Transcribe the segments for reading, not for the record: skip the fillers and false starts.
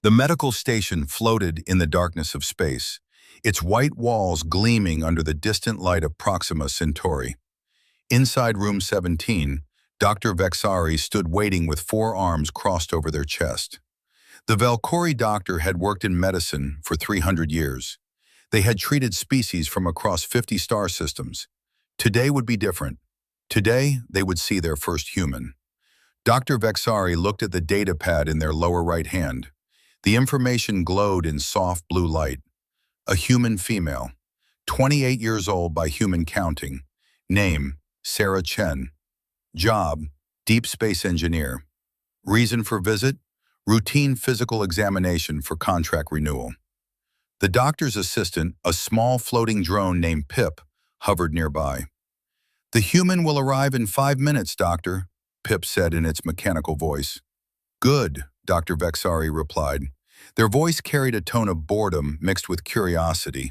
The medical station floated in the darkness of space, its white walls gleaming under the distant light of Proxima Centauri. Inside room 17, Dr. Vexari stood waiting with four arms crossed over their chest. The Valkyrie doctor had worked in medicine for 300 years. They had treated species from across 50 star systems. Today would be different. Today, they would see their first human. Dr. Vexari looked at the data pad in their lower right hand. The information glowed in soft blue light. A human female, 28 years old by human counting. Name, Sarah Chen. Job, deep space engineer. Reason for visit, routine physical examination for contract renewal. The doctor's assistant, a small floating drone named Pip, hovered nearby. The human will arrive in 5 minutes, doctor, Pip said in its mechanical voice. Good, Dr. Vexari replied. Their voice carried a tone of boredom mixed with curiosity.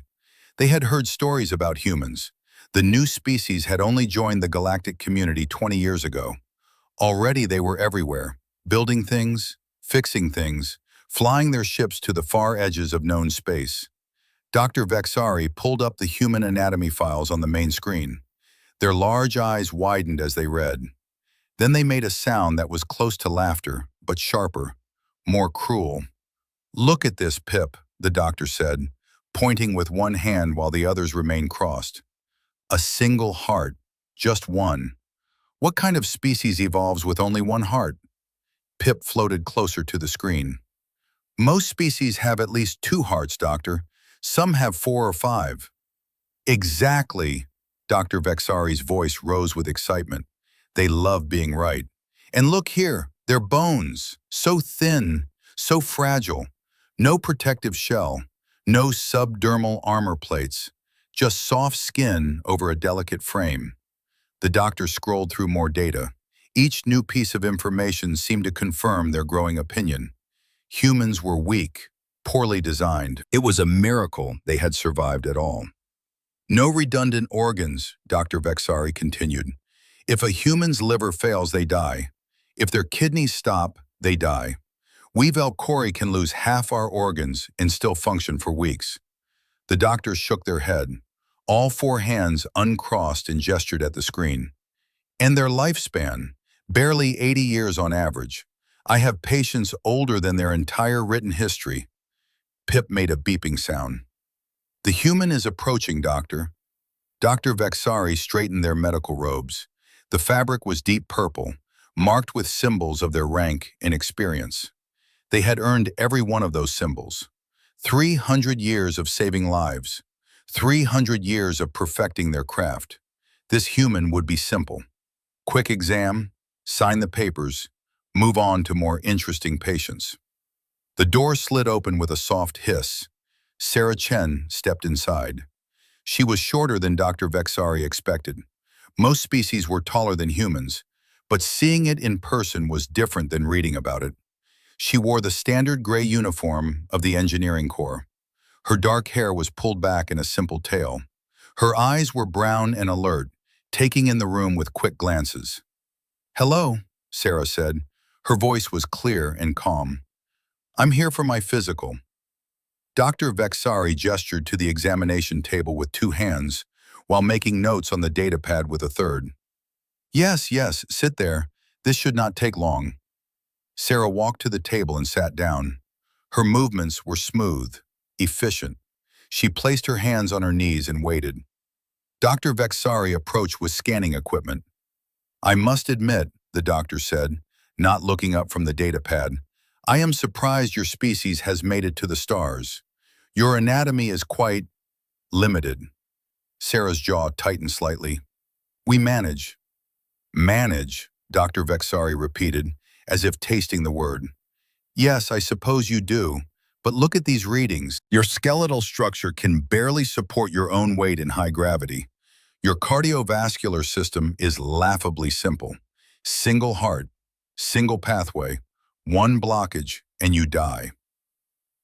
They had heard stories about humans. The new species had only joined the galactic community 20 years ago. Already they were everywhere, building things, fixing things, flying their ships to the far edges of known space. Dr. Vexari pulled up the human anatomy files on the main screen. Their large eyes widened as they read. Then they made a sound that was close to laughter, but sharper, more cruel. Look at this, Pip, the doctor said, pointing with one hand while the others remained crossed. A single heart, just one. What kind of species evolves with only one heart? Pip floated closer to the screen. Most species have at least 2 hearts, doctor. Some have 4 or 5. Exactly, Dr. Vexari's voice rose with excitement. They love being right. And look here, their bones, so thin, so fragile. No protective shell, no subdermal armor plates, just soft skin over a delicate frame. The doctor scrolled through more data. Each new piece of information seemed to confirm their growing opinion. Humans were weak, poorly designed. It was a miracle they had survived at all. No redundant organs, Dr. Vexari continued. If a human's liver fails, they die. If their kidneys stop, they die. We Valkyrie can lose half our organs and still function for weeks. The doctors shook their head. All 4 hands uncrossed and gestured at the screen. And their lifespan, barely 80 years on average. I have patients older than their entire written history. Pip made a beeping sound. The human is approaching, doctor. Dr. Vexari straightened their medical robes. The fabric was deep purple, marked with symbols of their rank and experience. They had earned every one of those symbols. 300 years of saving lives. 300 years of perfecting their craft. This human would be simple. Quick exam, sign the papers, move on to more interesting patients. The door slid open with a soft hiss. Sarah Chen stepped inside. She was shorter than Dr. Vexari expected. Most species were taller than humans, but seeing it in person was different than reading about it. She wore the standard gray uniform of the engineering corps. Her dark hair was pulled back in a simple tail. Her eyes were brown and alert, taking in the room with quick glances. "Hello," Sarah said. Her voice was clear and calm. "I'm here for my physical." Dr. Vexari gestured to the examination table with 2 hands, while making notes on the data pad with a third. Yes, sit there. This should not take long." Sarah walked to the table and sat down. Her movements were smooth, efficient. She placed her hands on her knees and waited. Dr. Vexari approached with scanning equipment. "I must admit," the doctor said, not looking up from the data pad, "I am surprised your species has made it to the stars. Your anatomy is quite limited." Sarah's jaw tightened slightly. "We manage." "Manage," Dr. Vexari repeated, as if tasting the word. "Yes, I suppose you do, but look at these readings. Your skeletal structure can barely support your own weight in high gravity. Your cardiovascular system is laughably simple. Single heart, single pathway, one blockage, and you die."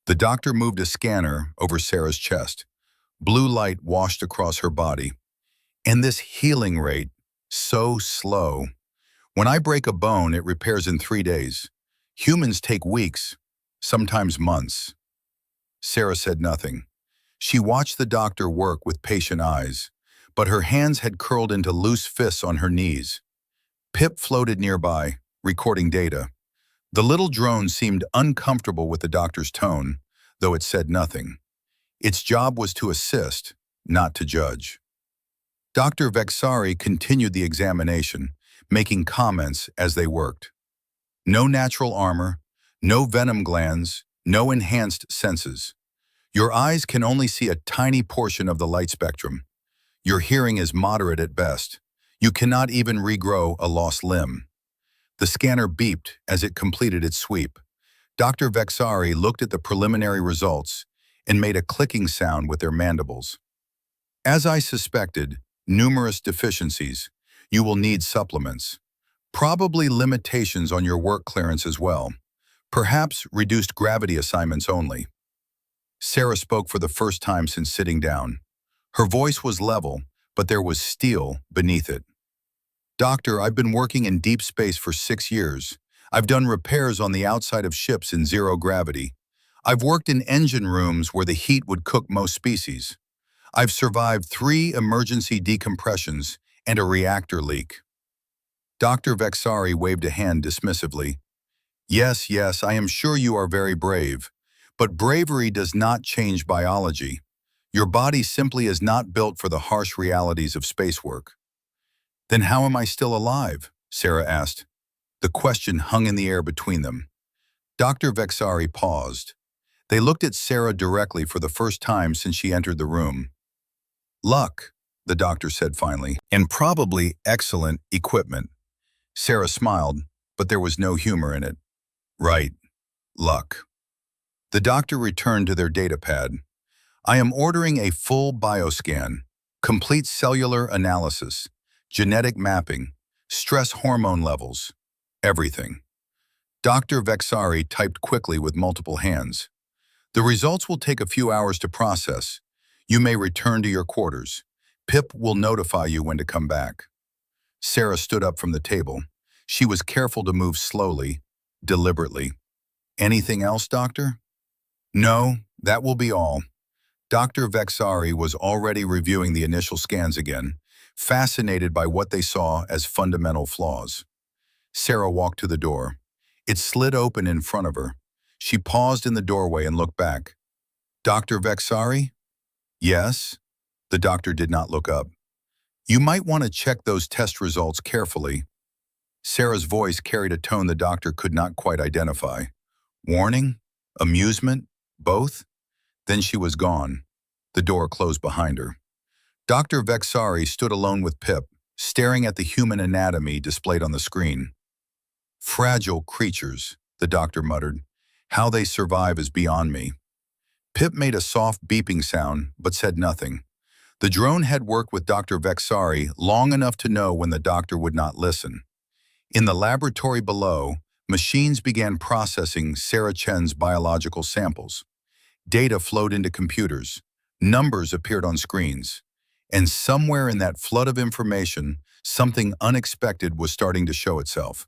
The doctor moved a scanner over Sarah's chest. Blue light washed across her body. "And this healing rate, so slow. When I break a bone, it repairs in 3 days. Humans take weeks, sometimes months. Sarah said nothing. She watched the doctor work with patient eyes, but her hands had curled into loose fists on her knees. Pip floated nearby, recording data. The little drone seemed uncomfortable with the doctor's tone, though it said nothing. Its job was to assist, not to judge. Dr. Vexari continued the examination, making comments as they worked. No natural armor, no venom glands, no enhanced senses. Your eyes can only see a tiny portion of the light spectrum. Your hearing is moderate at best. You cannot even regrow a lost limb. The scanner beeped as it completed its sweep. Dr. Vexari looked at the preliminary results and made a clicking sound with their mandibles. As I suspected, numerous deficiencies. You will need supplements. Probably limitations on your work clearance as well. Perhaps reduced gravity assignments only. Sarah spoke for the first time since sitting down. Her voice was level, but there was steel beneath it. Doctor, I've been working in deep space for 6 years. I've done repairs on the outside of ships in zero gravity. I've worked in engine rooms where the heat would cook most species. I've survived 3 emergency decompressions and a reactor leak. Dr. Vexari waved a hand dismissively. Yes, yes, I am sure you are very brave. But bravery does not change biology. Your body simply is not built for the harsh realities of space work. Then how am I still alive? Sarah asked. The question hung in the air between them. Dr. Vexari paused. They looked at Sarah directly for the first time since she entered the room. Luck, the doctor said finally, and probably excellent equipment. Sarah smiled, but there was no humor in it. Right, luck. The doctor returned to their datapad. I am ordering a full bioscan, complete cellular analysis, genetic mapping, stress hormone levels, everything. Dr. Vexari typed quickly with multiple hands. The results will take a few hours to process. You may return to your quarters. Pip will notify you when to come back. Sarah stood up from the table. She was careful to move slowly, deliberately. Anything else, doctor? No, that will be all. Dr. Vexari was already reviewing the initial scans again, fascinated by what they saw as fundamental flaws. Sarah walked to the door. It slid open in front of her. She paused in the doorway and looked back. Dr. Vexari? Yes? The doctor did not look up. You might want to check those test results carefully. Sarah's voice carried a tone the doctor could not quite identify. Warning? Amusement? Both? Then she was gone. The door closed behind her. Dr. Vexari stood alone with Pip, staring at the human anatomy displayed on the screen. Fragile creatures, the doctor muttered. How they survive is beyond me. Pip made a soft beeping sound, but said nothing. The drone had worked with Dr. Vexari long enough to know when the doctor would not listen. In the laboratory below, machines began processing Sarah Chen's biological samples. Data flowed into computers. Numbers appeared on screens. And somewhere in that flood of information, something unexpected was starting to show itself.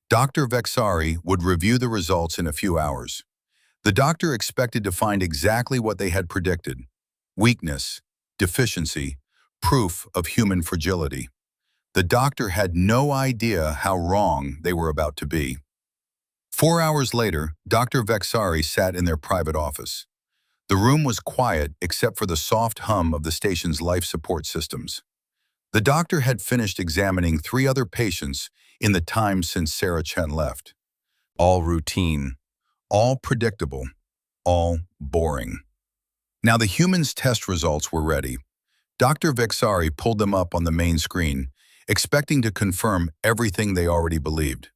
Dr. Vexari would review the results in a few hours. The doctor expected to find exactly what they had predicted: weakness, deficiency, proof of human fragility. The doctor had no idea how wrong they were about to be. 4 hours later, Dr. Vexari sat in their private office. The room was quiet except for the soft hum of the station's life support systems. The doctor had finished examining 3 other patients in the time since Sarah Chen left. All routine, all predictable, all boring. Now the humans' test results were ready. Dr. Vexari pulled them up on the main screen, expecting to confirm everything they already believed.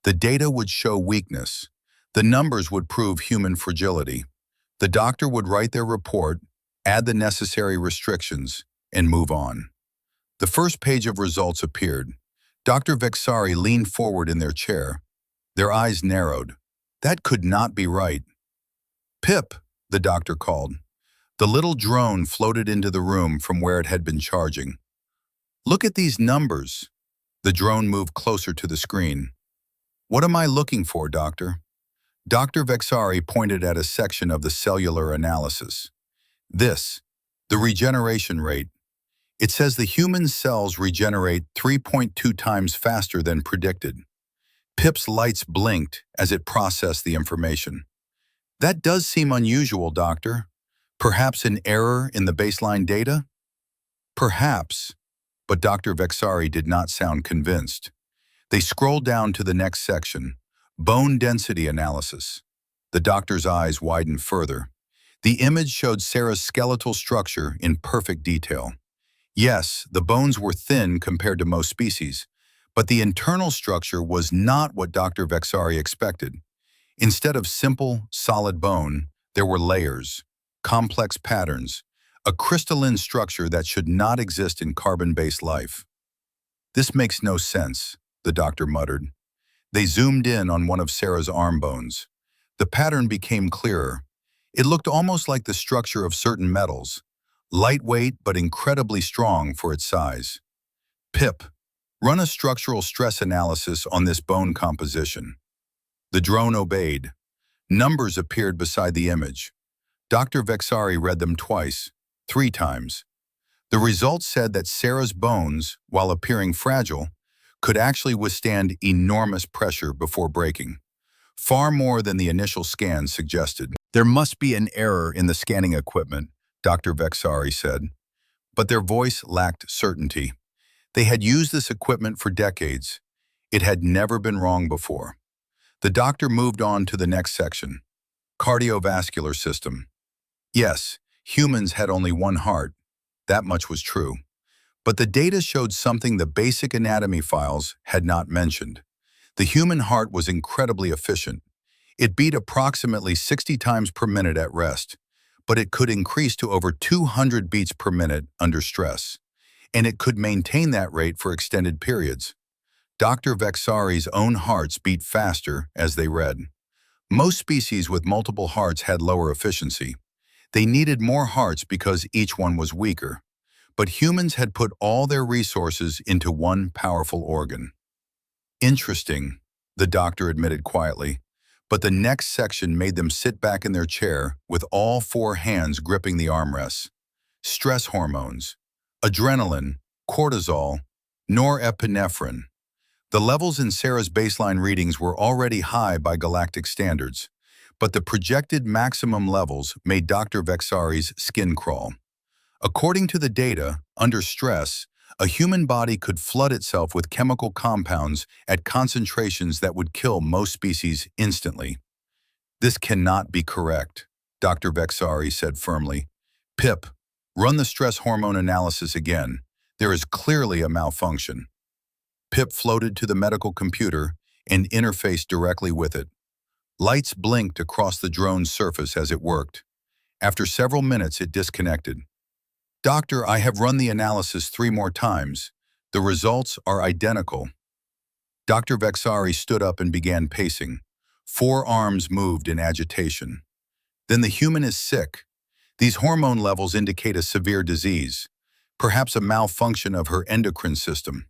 The data would show weakness. The numbers would prove human fragility. The doctor would write their report, add the necessary restrictions, and move on. The first page of results appeared. Dr. Vexari leaned forward in their chair. Their eyes narrowed. That could not be right. Pip, the doctor called. The little drone floated into the room from where it had been charging. Look at these numbers. The drone moved closer to the screen. What am I looking for, doctor? Dr. Vexari pointed at a section of the cellular analysis. This, the regeneration rate. It says the human cells regenerate 3.2 times faster than predicted. Pip's lights blinked as it processed the information. That does seem unusual, Doctor. Perhaps an error in the baseline data? Perhaps, but Dr. Vexari did not sound convinced. They scrolled down to the next section, bone density analysis. The doctor's eyes widened further. The image showed Sarah's skeletal structure in perfect detail. Yes, the bones were thin compared to most species, but the internal structure was not what Dr. Vexari expected. Instead of simple, solid bone, there were layers, complex patterns, a crystalline structure that should not exist in carbon-based life. This makes no sense, the doctor muttered. They zoomed in on one of Sarah's arm bones. The pattern became clearer. It looked almost like the structure of certain metals, lightweight but incredibly strong for its size. Pip, run a structural stress analysis on this bone composition. The drone obeyed. Numbers appeared beside the image. Dr. Vexari read them twice, 3 times. The results said that Sarah's bones, while appearing fragile, could actually withstand enormous pressure before breaking, far more than the initial scan suggested. There must be an error in the scanning equipment, Dr. Vexari said, but their voice lacked certainty. They had used this equipment for decades. It had never been wrong before. The doctor moved on to the next section, cardiovascular system. Yes, humans had only one heart. That much was true. But the data showed something the basic anatomy files had not mentioned. The human heart was incredibly efficient. It beat approximately 60 times per minute at rest, but it could increase to over 200 beats per minute under stress, and it could maintain that rate for extended periods. Dr. Vexari's own hearts beat faster as they read. Most species with multiple hearts had lower efficiency. They needed more hearts because each one was weaker. But humans had put all their resources into one powerful organ. Interesting, the doctor admitted quietly, but the next section made them sit back in their chair with all 4 hands gripping the armrests. Stress hormones, adrenaline, cortisol, norepinephrine. The levels in Sarah's baseline readings were already high by galactic standards, but the projected maximum levels made Dr. Vexari's skin crawl. According to the data, under stress, a human body could flood itself with chemical compounds at concentrations that would kill most species instantly. This cannot be correct, Dr. Vexari said firmly. Pip, run the stress hormone analysis again. There is clearly a malfunction. Pip floated to the medical computer and interfaced directly with it. Lights blinked across the drone's surface as it worked. After several minutes, it disconnected. Doctor, I have run the analysis 3 more times. The results are identical. Dr. Vexari stood up and began pacing. 4 arms moved in agitation. Then the human is sick. These hormone levels indicate a severe disease, perhaps a malfunction of her endocrine system.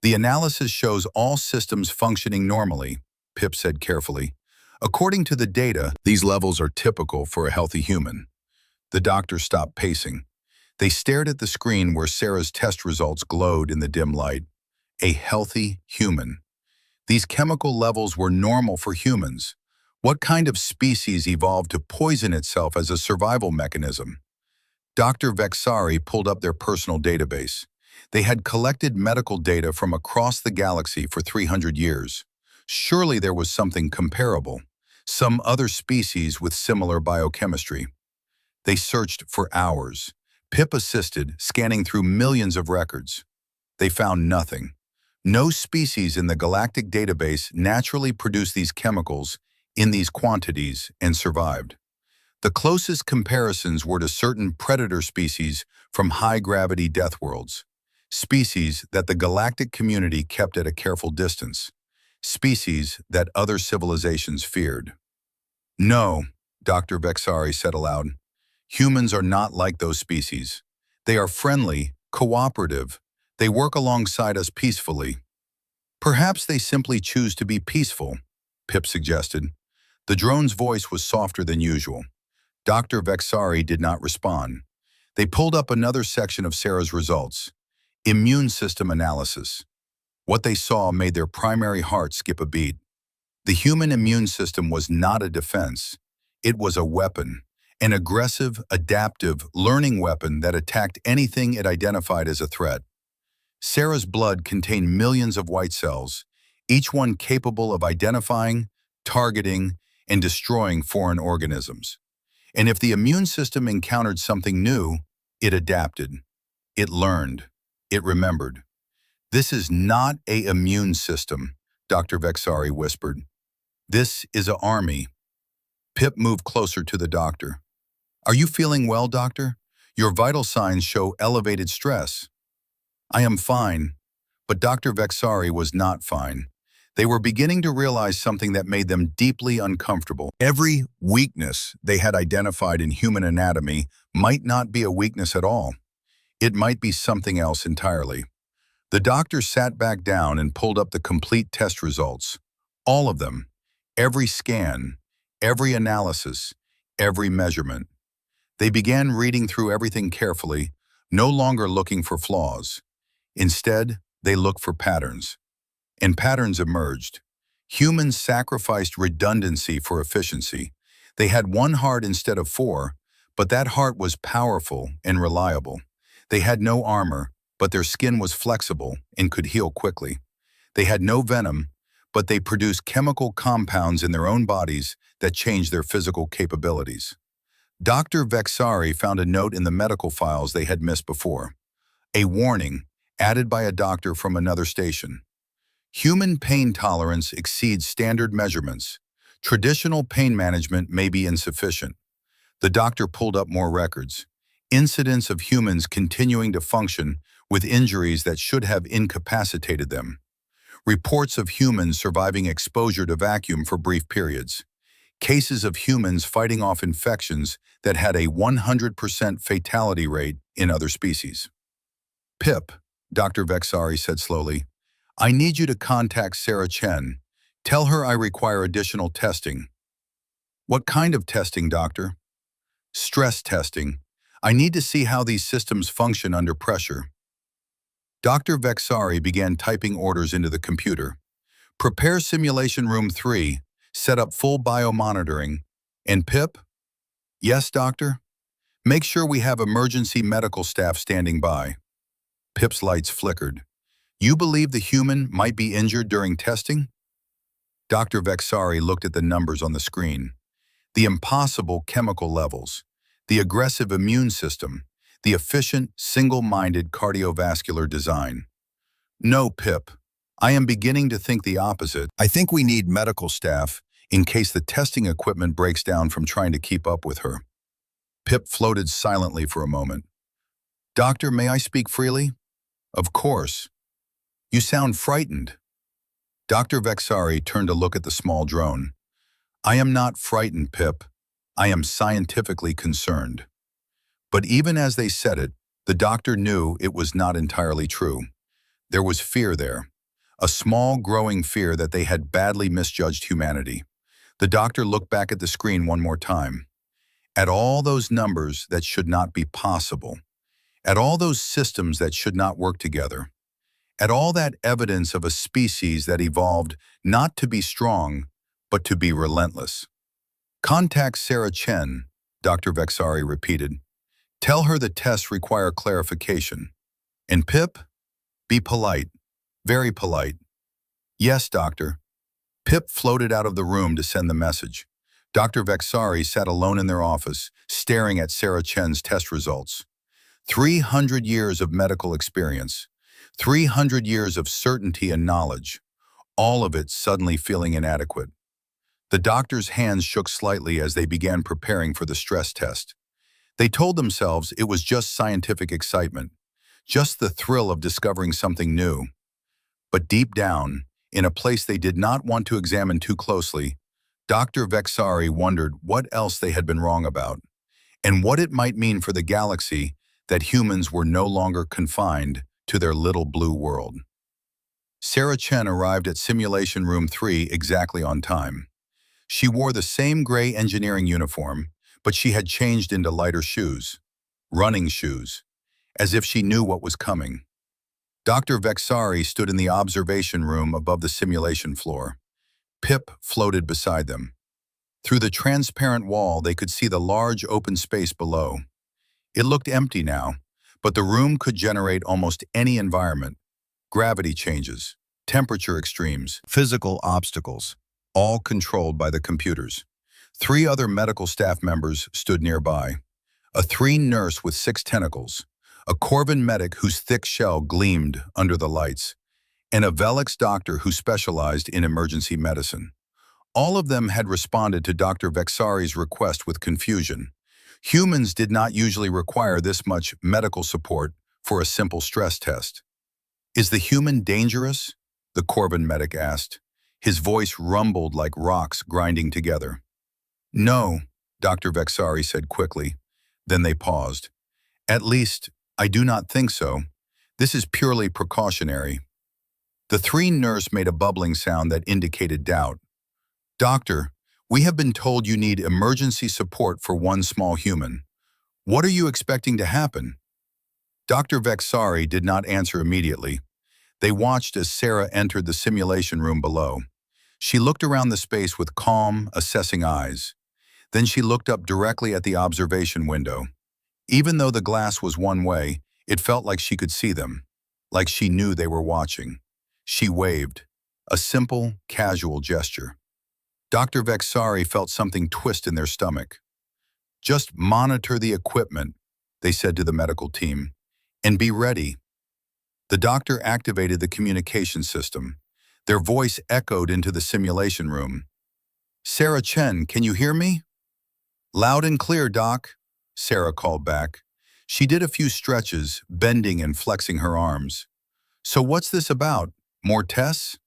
The analysis shows all systems functioning normally, Pip said carefully. According to the data, these levels are typical for a healthy human. The doctor stopped pacing. They stared at the screen where Sarah's test results glowed in the dim light. A healthy human. These chemical levels were normal for humans. What kind of species evolved to poison itself as a survival mechanism? Dr. Vexari pulled up their personal database. They had collected medical data from across the galaxy for 300 years. Surely there was something comparable, some other species with similar biochemistry. They searched for hours. Pip assisted, scanning through millions of records. They found nothing. No species in the galactic database naturally produced these chemicals in these quantities and survived. The closest comparisons were to certain predator species from high-gravity death worlds, species that the galactic community kept at a careful distance, species that other civilizations feared. No, Dr. Vexari said aloud. Humans are not like those species. They are friendly, cooperative. They work alongside us peacefully. Perhaps they simply choose to be peaceful, Pip suggested. The drone's voice was softer than usual. Dr. Vexari did not respond. They pulled up another section of Sarah's results. Immune system analysis. What they saw made their primary heart skip a beat. The human immune system was not a defense. It was a weapon, an aggressive, adaptive, learning weapon that attacked anything it identified as a threat. Sarah's blood contained millions of white cells, each one capable of identifying, targeting, and destroying foreign organisms. And if the immune system encountered something new, it adapted. It learned. It remembered. "This is not an immune system," Dr. Vexari whispered. "This is an army." Pip moved closer to the doctor. "Are you feeling well, doctor? Your vital signs show elevated stress." "I am fine." But Dr. Vexari was not fine. They were beginning to realize something that made them deeply uncomfortable. Every weakness they had identified in human anatomy might not be a weakness at all. It might be something else entirely. The doctor sat back down and pulled up the complete test results. All of them. Every scan, every analysis, every measurement. They began reading through everything carefully, no longer looking for flaws. Instead, they looked for patterns. And patterns emerged. Humans sacrificed redundancy for efficiency. They had one heart instead of four, but that heart was powerful and reliable. They had no armor, but their skin was flexible and could heal quickly. They had no venom, but they produced chemical compounds in their own bodies that changed their physical capabilities. Dr. Vexari found a note in the medical files they had missed before. A warning, added by a doctor from another station. Human pain tolerance exceeds standard measurements. Traditional pain management may be insufficient. The doctor pulled up more records. Incidents of humans continuing to function with injuries that should have incapacitated them. Reports of humans surviving exposure to vacuum for brief periods. Cases of humans fighting off infections that had a 100% fatality rate in other species. "Pip," Dr. Vexari said slowly, "I need you to contact Sarah Chen. Tell her I require additional testing." "What kind of testing, doctor?" "Stress testing. I need to see how these systems function under pressure." Dr. Vexari began typing orders into the computer. "Prepare simulation room 3, set up full biomonitoring." "And Pip?" "Yes, doctor?" "Make sure we have emergency medical staff standing by." Pip's lights flickered. "You believe the human might be injured during testing?" Dr. Vexari looked at the numbers on the screen. The impossible chemical levels, the aggressive immune system, the efficient, single-minded cardiovascular design. "No, Pip. I am beginning to think the opposite. I think we need medical staff in case the testing equipment breaks down from trying to keep up with her." Pip floated silently for a moment. "Doctor, may I speak freely?" "Of course." "You sound frightened." Dr. Vexari turned to look at the small drone. "I am not frightened, Pip. I am scientifically concerned." But even as they said it, the doctor knew it was not entirely true. There was fear there, a small growing fear that they had badly misjudged humanity. The doctor looked back at the screen one more time. At all those numbers that should not be possible. At all those systems that should not work together. At all that evidence of a species that evolved not to be strong, but to be relentless. "Contact Sarah Chen," Dr. Vexari repeated. "Tell her the tests require clarification. And Pip, be polite, very polite." "Yes, doctor." Pip floated out of the room to send the message. Dr. Vexari sat alone in their office, staring at Sarah Chen's test results. 300 years of medical experience, 300 years of certainty and knowledge, all of it suddenly feeling inadequate. The doctor's hands shook slightly as they began preparing for the stress test. They told themselves it was just scientific excitement, just the thrill of discovering something new. But deep down, in a place they did not want to examine too closely, Dr. Vexari wondered what else they had been wrong about, and what it might mean for the galaxy that humans were no longer confined to their little blue world. Sarah Chen arrived at Simulation Room 3 exactly on time. She wore the same gray engineering uniform, but she had changed into lighter shoes, running shoes, as if she knew what was coming. Dr. Vexari stood in the observation room above the simulation floor. Pip floated beside them. Through the transparent wall, they could see the large open space below. It looked empty now, but the room could generate almost any environment. Gravity changes, temperature extremes, physical obstacles, all controlled by the computers. 3 other medical staff members stood nearby. A Three nurse with 6 tentacles, a Corvin medic whose thick shell gleamed under the lights, and a Velix doctor who specialized in emergency medicine. All of them had responded to Dr. Vexari's request with confusion. Humans did not usually require this much medical support for a simple stress test. "Is the human dangerous?" the Corvin medic asked. His voice rumbled like rocks grinding together. "No," Dr. Vexari said quickly. Then they paused. "At least, I do not think so. This is purely precautionary." The Three nurse made a bubbling sound that indicated doubt. "Doctor, we have been told you need emergency support for one small human. What are you expecting to happen?" Dr. Vexari did not answer immediately. They watched as Sarah entered the simulation room below. She looked around the space with calm, assessing eyes. Then she looked up directly at the observation window. Even though the glass was one way, it felt like she could see them, like she knew they were watching. She waved, a simple, casual gesture. Dr. Vexari felt something twist in their stomach. "Just monitor the equipment," they said to the medical team, "and be ready." The doctor activated the communication system. Their voice echoed into the simulation room. "Sarah Chen, can you hear me?" "Loud and clear, Doc," Sarah called back. She did a few stretches, bending and flexing her arms. "So what's this about? More tests?"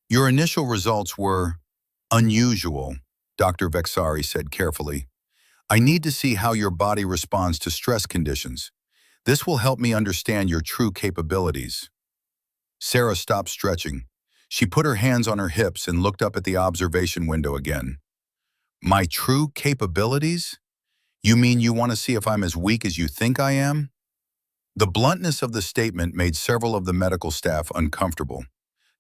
"Your initial results were unusual," Dr. Vexari said carefully. "I need to see how your body responds to stress conditions. This will help me understand your true capabilities." Sarah stopped stretching. She put her hands on her hips and looked up at the observation window again. "My true capabilities? You mean you want to see if I'm as weak as you think I am?" The bluntness of the statement made several of the medical staff uncomfortable.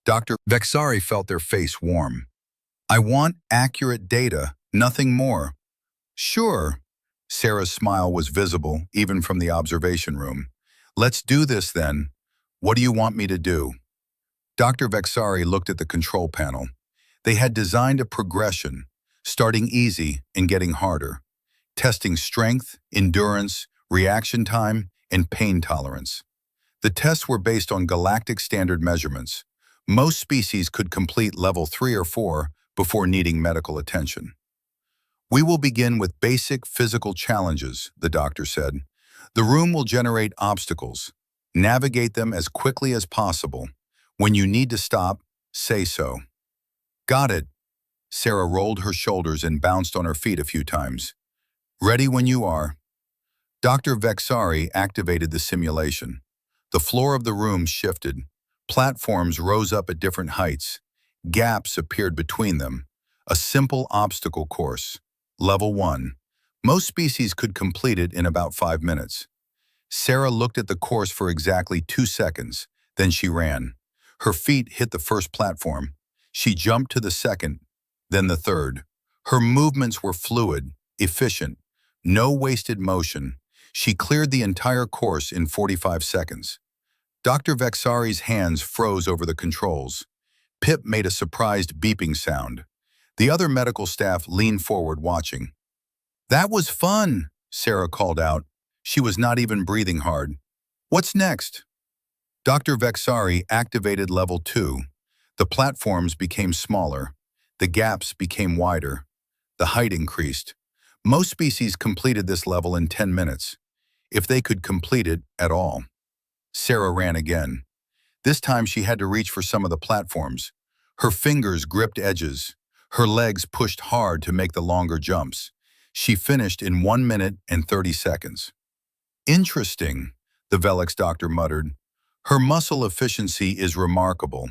Dr. Vexari felt their face warm. "I want accurate data, nothing more." "Sure." Sarah's smile was visible, even from the observation room. "Let's do this then. What do you want me to do?" Dr. Vexari looked at the control panel. They had designed a progression, starting easy and getting harder, testing strength, endurance, reaction time, and pain tolerance. The tests were based on galactic standard measurements. Most species could complete level 3 or 4 before needing medical attention. "We will begin with basic physical challenges," the doctor said. "The room will generate obstacles. Navigate them as quickly as possible. When you need to stop, say so." "Got it." Sarah rolled her shoulders and bounced on her feet a few times. "Ready when you are." Dr. Vexari activated the simulation. The floor of the room shifted. Platforms rose up at different heights. Gaps appeared between them. A simple obstacle course. Level 1. Most species could complete it in about 5 minutes. Sarah looked at the course for exactly 2 seconds. Then she ran. Her feet hit the first platform. She jumped to the second, then the third. Her movements were fluid, efficient, no wasted motion. She cleared the entire course in 45 seconds. Dr. Vexari's hands froze over the controls. Pip made a surprised beeping sound. The other medical staff leaned forward watching. "That was fun," Sarah called out. She was not even breathing hard. "What's next?" Dr. Vexari activated level 2. The platforms became smaller. The gaps became wider. The height increased. Most species completed this level in 10 minutes, if they could complete it at all. Sarah ran again. This time she had to reach for some of the platforms. Her fingers gripped edges. Her legs pushed hard to make the longer jumps. She finished in 1 minute and 30 seconds. "Interesting," the Velix doctor muttered. "Her muscle efficiency is remarkable."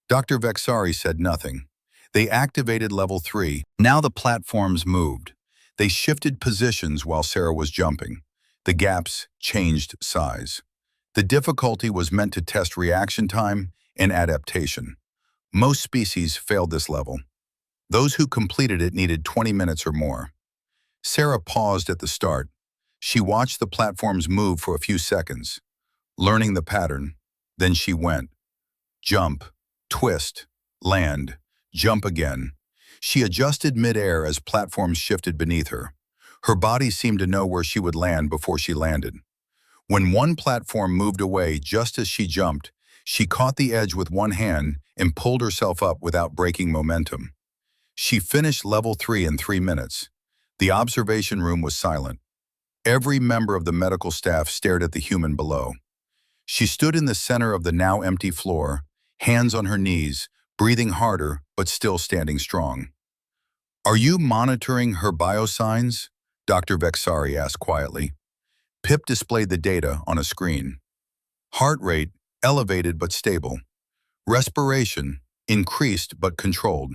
Dr. Vexari said nothing. They activated level 3. Now the platforms moved. They shifted positions while Sarah was jumping. The gaps changed size. The difficulty was meant to test reaction time and adaptation. Most species failed this level. Those who completed it needed 20 minutes or more. Sarah paused at the start. She watched the platforms move for a few seconds, learning the pattern. Then she went. Jump, twist, land, jump again. She adjusted mid-air as platforms shifted beneath her. Her body seemed to know where she would land before she landed. When one platform moved away just as she jumped, she caught the edge with one hand and pulled herself up without breaking momentum. She finished level 3 in 3 minutes. The observation room was silent. Every member of the medical staff stared at the human below. She stood in the center of the now empty floor, hands on her knees, breathing harder but still standing strong. "Are you monitoring her biosigns?" Dr. Vexari asked quietly. Pip displayed the data on a screen. Heart rate, elevated but stable. Respiration, increased but controlled.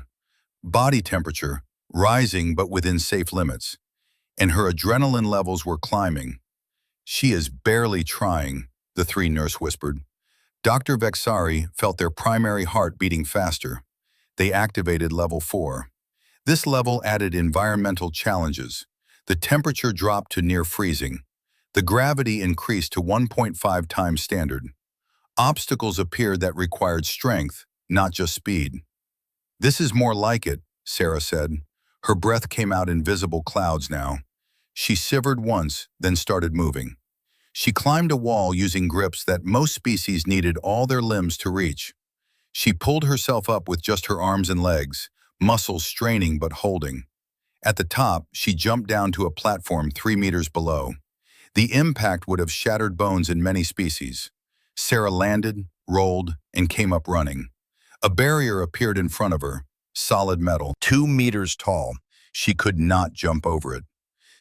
Body temperature, rising but within safe limits. And her adrenaline levels were climbing. "She is barely trying," the 3 nurse whispered. Dr. Vexari felt their primary heart beating faster. They activated level 4. This level added environmental challenges. The temperature dropped to near freezing. The gravity increased to 1.5 times standard. Obstacles appeared that required strength, not just speed. "This is more like it," Sarah said. Her breath came out in visible clouds now. She shivered once, then started moving. She climbed a wall using grips that most species needed all their limbs to reach. She pulled herself up with just her arms and legs, muscles straining but holding. At the top, she jumped down to a platform 3 meters below. The impact would have shattered bones in many species. Sarah landed, rolled, and came up running. A barrier appeared in front of her, solid metal, 2 meters tall. She could not jump over it.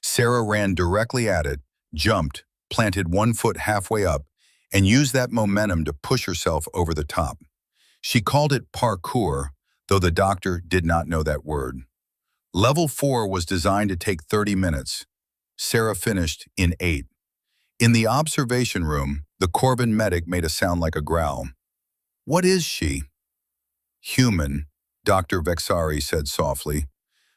Sarah ran directly at it, jumped, planted 1 foot halfway up, and used that momentum to push herself over the top. She called it parkour, though the doctor did not know that word. Level 4 was designed to take 30 minutes. Sarah finished in 8. In the observation room, the Corbin medic made a sound like a growl. "What is she?" "Human," Dr. Vexari said softly,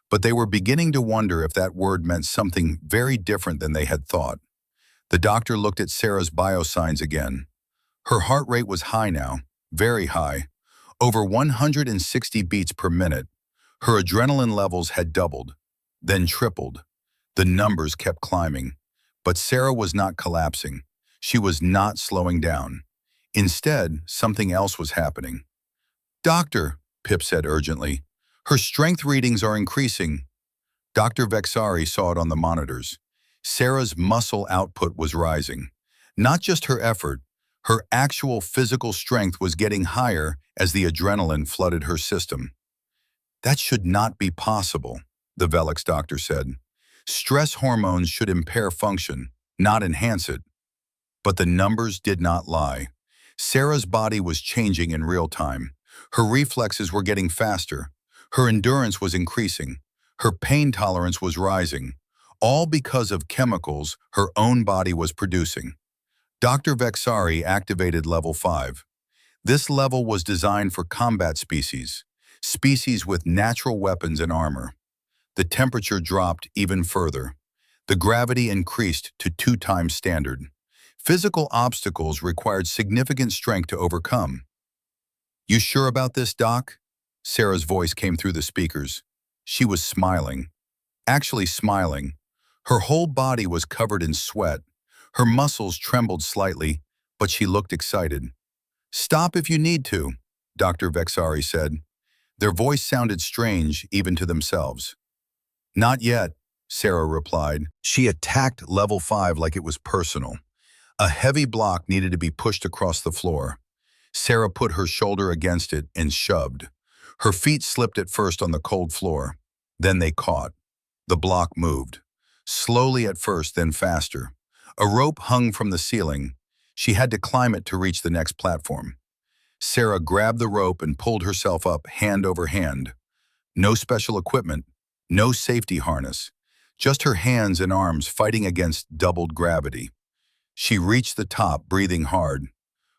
but they were beginning to wonder if that word meant something very different than they had thought. The doctor looked at Sarah's biosigns again. Her heart rate was high now, very high, over 160 beats per minute. Her adrenaline levels had doubled, then tripled. The numbers kept climbing, but Sarah was not collapsing. She was not slowing down. Instead, something else was happening. "Doctor," Pip said urgently, "her strength readings are increasing." Dr. Vexari saw it on the monitors. Sarah's muscle output was rising. Not just her effort, her actual physical strength was getting higher as the adrenaline flooded her system. "That should not be possible," the Velix doctor said. "Stress hormones should impair function, not enhance it." But the numbers did not lie. Sarah's body was changing in real time. Her reflexes were getting faster. Her endurance was increasing. Her pain tolerance was rising, all because of chemicals her own body was producing. Dr. Vexari activated level 5. This level was designed for combat species with natural weapons and armor. The temperature dropped even further. The gravity increased to 2 times standard. Physical obstacles required significant strength to overcome. "You sure about this, Doc?" Sarah's voice came through the speakers. She was smiling. Actually smiling. Her whole body was covered in sweat. Her muscles trembled slightly, but she looked excited. "Stop if you need to," Dr. Vexari said. Their voice sounded strange even to themselves. "Not yet," Sarah replied. She attacked level 5 like it was personal. A heavy block needed to be pushed across the floor. Sarah put her shoulder against it and shoved. Her feet slipped at first on the cold floor. Then they caught. The block moved. Slowly at first, then faster. A rope hung from the ceiling. She had to climb it to reach the next platform. Sarah grabbed the rope and pulled herself up hand over hand. No special equipment, no safety harness, just her hands and arms fighting against doubled gravity. She reached the top, breathing hard.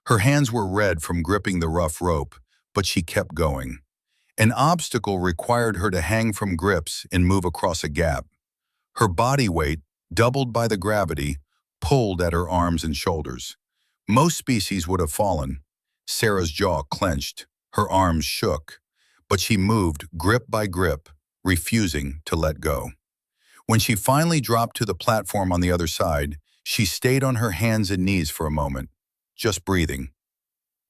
Her hands were red from gripping the rough rope, but she kept going. An obstacle required her to hang from grips and move across a gap. Her body weight, doubled by the gravity, pulled at her arms and shoulders. Most species would have fallen. Sarah's jaw clenched, her arms shook, but she moved grip by grip, refusing to let go. When she finally dropped to the platform on the other side, she stayed on her hands and knees for a moment, just breathing.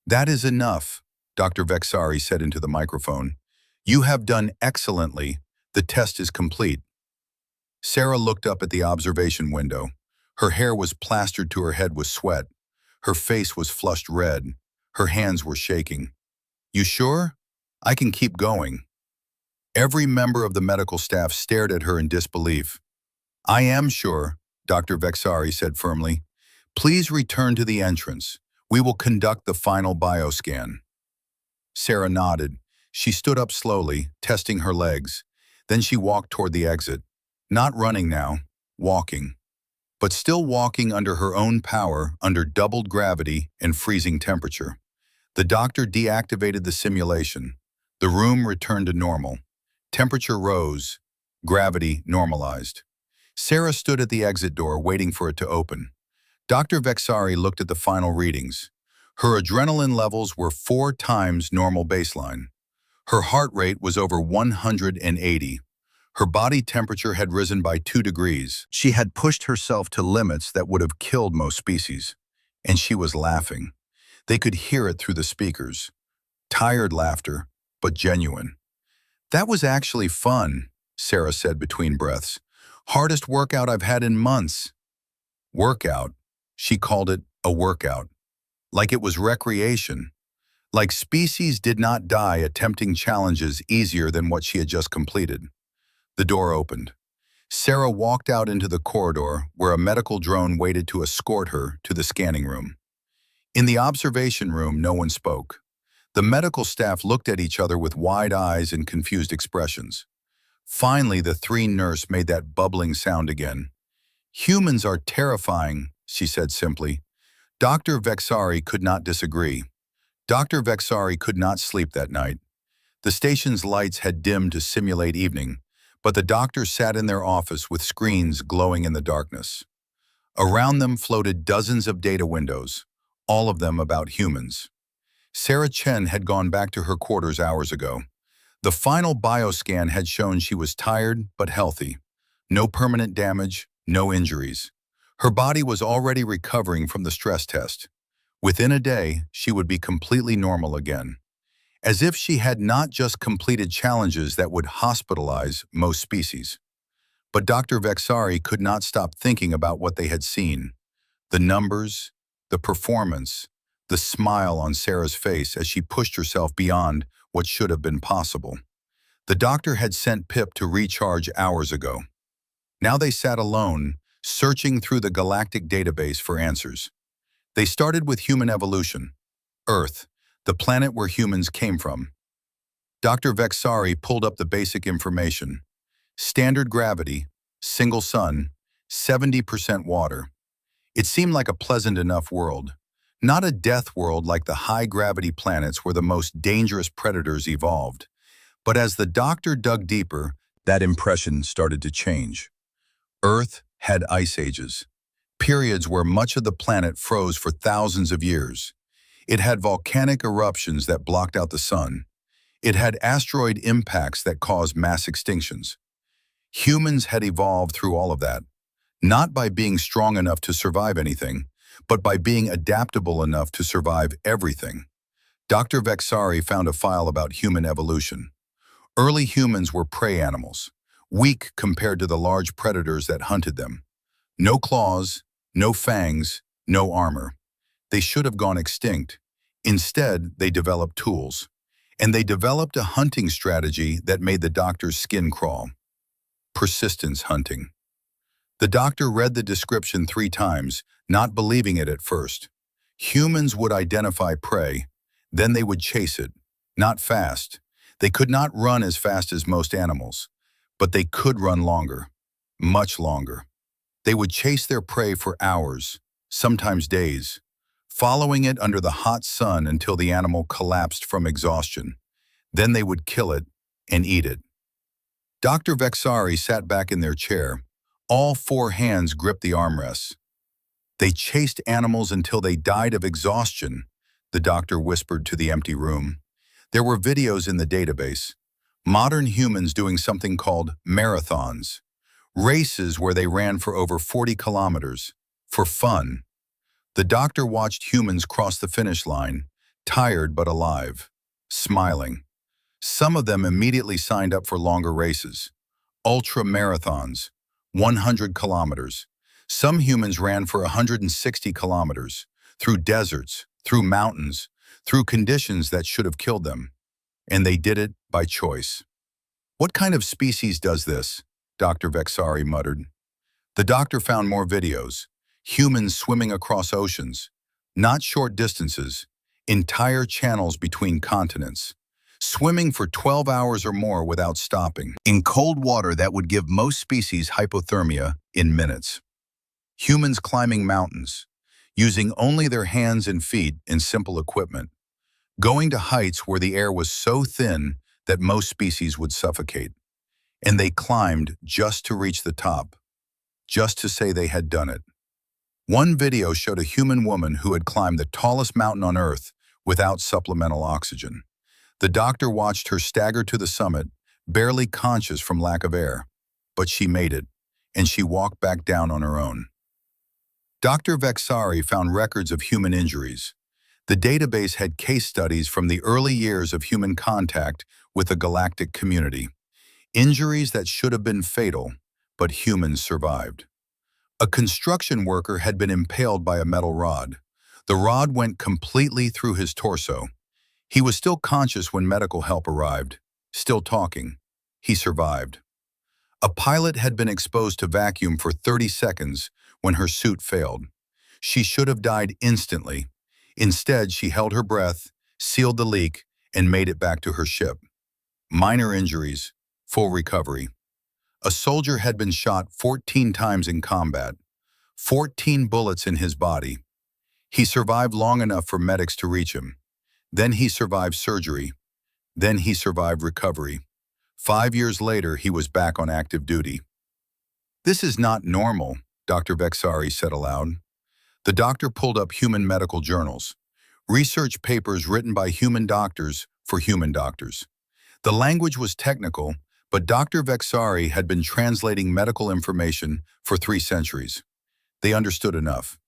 "That is enough," Dr. Vexari said into the microphone. "You have done excellently. The test is complete." Sarah looked up at the observation window. Her hair was plastered to her head with sweat. Her face was flushed red. Her hands were shaking. "You sure? I can keep going." Every member of the medical staff stared at her in disbelief. "I am sure," Dr. Vexari said firmly. "Please return to the entrance. We will conduct the final bioscan." Sarah nodded. She stood up slowly, testing her legs. Then she walked toward the exit. Not running now, walking. But still walking under her own power, under doubled gravity and freezing temperature. The doctor deactivated the simulation. The room returned to normal. Temperature rose. Gravity normalized. Sarah stood at the exit door, waiting for it to open. Dr. Vexari looked at the final readings. Her adrenaline levels were 4 times normal baseline. Her heart rate was over 180. Her body temperature had risen by 2 degrees. She had pushed herself to limits that would have killed most species. And she was laughing. They could hear it through the speakers. Tired laughter, but genuine. "That was actually fun," Sarah said between breaths. "Hardest workout I've had in months." Workout. She called it a workout. Like it was recreation. Like species did not die attempting challenges easier than what she had just completed. The door opened. Sarah walked out into the corridor where a medical drone waited to escort her to the scanning room. In the observation room, no one spoke. The medical staff looked at each other with wide eyes and confused expressions. Finally, the 3 nurse made that bubbling sound again. "Humans are terrifying," she said simply. Dr. Vexari could not disagree. Dr. Vexari could not sleep that night. The station's lights had dimmed to simulate evening, but the doctors sat in their office with screens glowing in the darkness. Around them floated dozens of data windows, all of them about humans. Sarah Chen had gone back to her quarters hours ago. The final bioscan had shown she was tired but healthy. No permanent damage, no injuries. Her body was already recovering from the stress test. Within a day, she would be completely normal again. As if she had not just completed challenges that would hospitalize most species. But Dr. Vexari could not stop thinking about what they had seen. The numbers, the performance, the smile on Sarah's face as she pushed herself beyond what should have been possible. The doctor had sent Pip to recharge hours ago. Now they sat alone, searching through the galactic database for answers. They started with human evolution. Earth, the planet where humans came from. Dr. Vexari pulled up the basic information. Standard gravity, single sun, 70% water. It seemed like a pleasant enough world. Not a death world like the high-gravity planets where the most dangerous predators evolved. But as the doctor dug deeper, that impression started to change. Earth had ice ages, periods where much of the planet froze for thousands of years. It had volcanic eruptions that blocked out the sun. It had asteroid impacts that caused mass extinctions. Humans had evolved through all of that, not by being strong enough to survive anything, but by being adaptable enough to survive everything. Dr. Vexari found a file about human evolution. Early humans were prey animals, weak compared to the large predators that hunted them. No claws, no fangs, no armor. They should have gone extinct. Instead, they developed tools. And they developed a hunting strategy that made the doctor's skin crawl. Persistence hunting. The doctor read the description 3 times, not believing it at first. Humans would identify prey, then they would chase it. Not fast. They could not run as fast as most animals, but they could run longer, much longer. They would chase their prey for hours, sometimes days, following it under the hot sun until the animal collapsed from exhaustion. Then they would kill it and eat it. Dr. Vexari sat back in their chair. All four hands gripped the armrests. They chased animals until they died of exhaustion, the doctor whispered to the empty room. There were videos in the database. Modern humans doing something called marathons. Races where they ran for over 40 kilometers. For fun. The doctor watched humans cross the finish line, tired but alive, smiling. Some of them immediately signed up for longer races. Ultra marathons, 100 kilometers. Some humans ran for 160 kilometers, through deserts, through mountains, through conditions that should have killed them. And they did it by choice. What kind of species does this? Dr. Vexari muttered. The doctor found more videos. Humans swimming across oceans. Not short distances, entire channels between continents. Swimming for 12 hours or more without stopping. In cold water that would give most species hypothermia in minutes. Humans climbing mountains, using only their hands and feet in simple equipment. Going to heights where the air was so thin that most species would suffocate. And they climbed just to reach the top, just to say they had done it. One video showed a human woman who had climbed the tallest mountain on Earth without supplemental oxygen. The doctor watched her stagger to the summit, barely conscious from lack of air. But she made it, and she walked back down on her own. Dr. Vexari found records of human injuries. The database had case studies from the early years of human contact with the galactic community. Injuries that should have been fatal, but humans survived. A construction worker had been impaled by a metal rod. The rod went completely through his torso. He was still conscious when medical help arrived, still talking. He survived. A pilot had been exposed to vacuum for 30 seconds when her suit failed. She should have died instantly. Instead, she held her breath, sealed the leak, and made it back to her ship. Minor injuries, full recovery. A soldier had been shot 14 times in combat, 14 bullets in his body. He survived long enough for medics to reach him. Then he survived surgery. Then he survived recovery. 5 years later, he was back on active duty. This is not normal, Dr. Vexari said aloud. The doctor pulled up human medical journals, research papers written by human doctors for human doctors. The language was technical, but Dr. Vexari had been translating medical information for 3 centuries. They understood enough.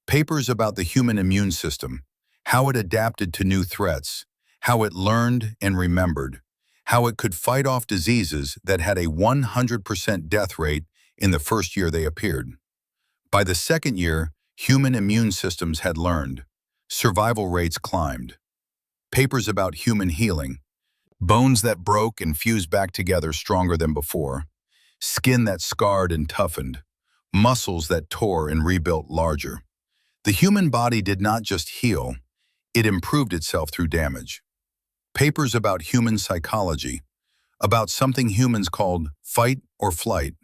Papers about the human immune system, how it adapted to new threats, how it learned and remembered, how it could fight off diseases that had a 100% death rate in the first year they appeared. By the second year, human immune systems had learned. Survival rates climbed. Papers about human healing, bones that broke and fused back together stronger than before, skin that scarred and toughened, muscles that tore and rebuilt larger. The human body did not just heal, it improved itself through damage. Papers about human psychology, about something humans called fight or flight.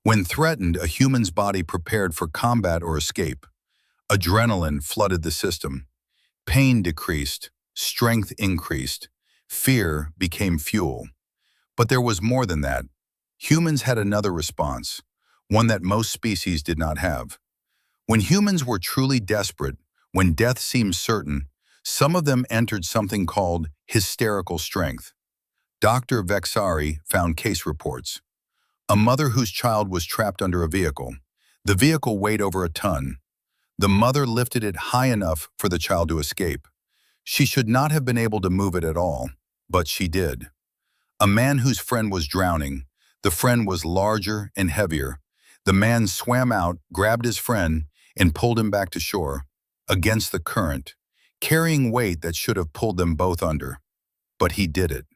When threatened, a human's body prepared for combat or escape. Adrenaline flooded the system. Pain decreased, strength increased, fear became fuel. But there was more than that. Humans had another response, one that most species did not have. When humans were truly desperate, when death seemed certain, some of them entered something called hysterical strength. Dr. Vexari found case reports. A mother whose child was trapped under a vehicle. The vehicle weighed over a ton. The mother lifted it high enough for the child to escape. She should not have been able to move it at all, but she did. A man whose friend was drowning. The friend was larger and heavier. The man swam out, grabbed his friend, and pulled him back to shore, against the current, carrying weight that should have pulled them both under. But he did it.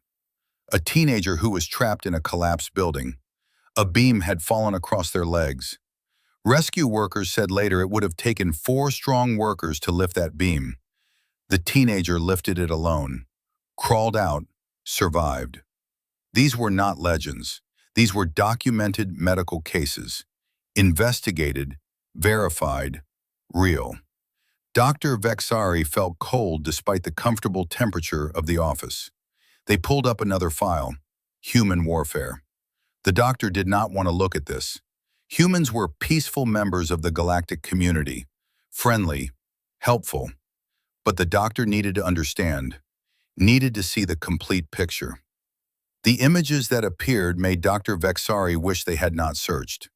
A teenager who was trapped in a collapsed building. A beam had fallen across their legs. Rescue workers said later it would have taken 4 strong workers to lift that beam. The teenager lifted it alone, crawled out, survived. These were not legends. These were documented medical cases, investigated, verified, real. Dr. Vexari felt cold despite the comfortable temperature of the office. They pulled up another file, human warfare. The doctor did not want to look at this. Humans were peaceful members of the galactic community, friendly, helpful. But the doctor needed to understand, needed to see the complete picture. The images that appeared made Dr. Vexari wish they had not searched.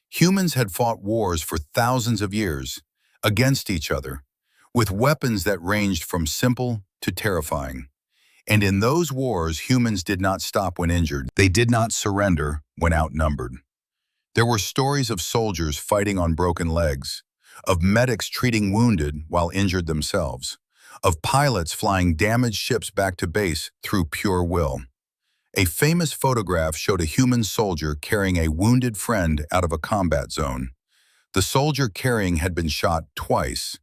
Humans had fought wars for thousands of years, against each other, with weapons that ranged from simple to terrifying. And in those wars, humans did not stop when injured. They did not surrender when outnumbered. There were stories of soldiers fighting on broken legs, of medics treating wounded while injured themselves, of pilots flying damaged ships back to base through pure will. A famous photograph showed a human soldier carrying a wounded friend out of a combat zone. The soldier carrying had been shot twice.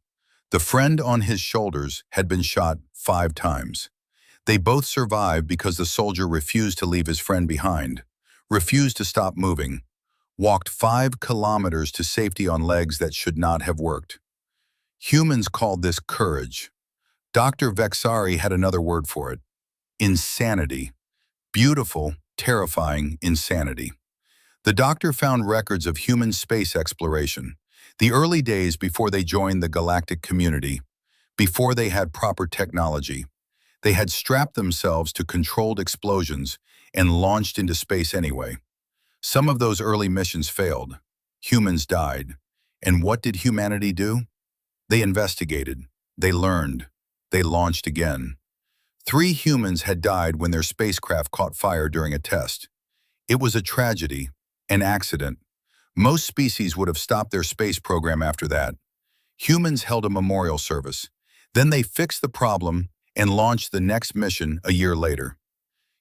The friend on his shoulders had been shot 5 times. They both survived because the soldier refused to leave his friend behind, refused to stop moving, walked 5 kilometers to safety on legs that should not have worked. Humans called this courage. Dr. Vexari had another word for it: insanity. Beautiful, terrifying insanity. The doctor found records of human space exploration, the early days before they joined the galactic community, before they had proper technology. They had strapped themselves to controlled explosions and launched into space anyway. Some of those early missions failed. Humans died. And what did humanity do? They investigated. They learned. They launched again. 3 humans had died when their spacecraft caught fire during a test. It was a tragedy, an accident. Most species would have stopped their space program after that. Humans held a memorial service. Then they fixed the problem and launched the next mission a year later.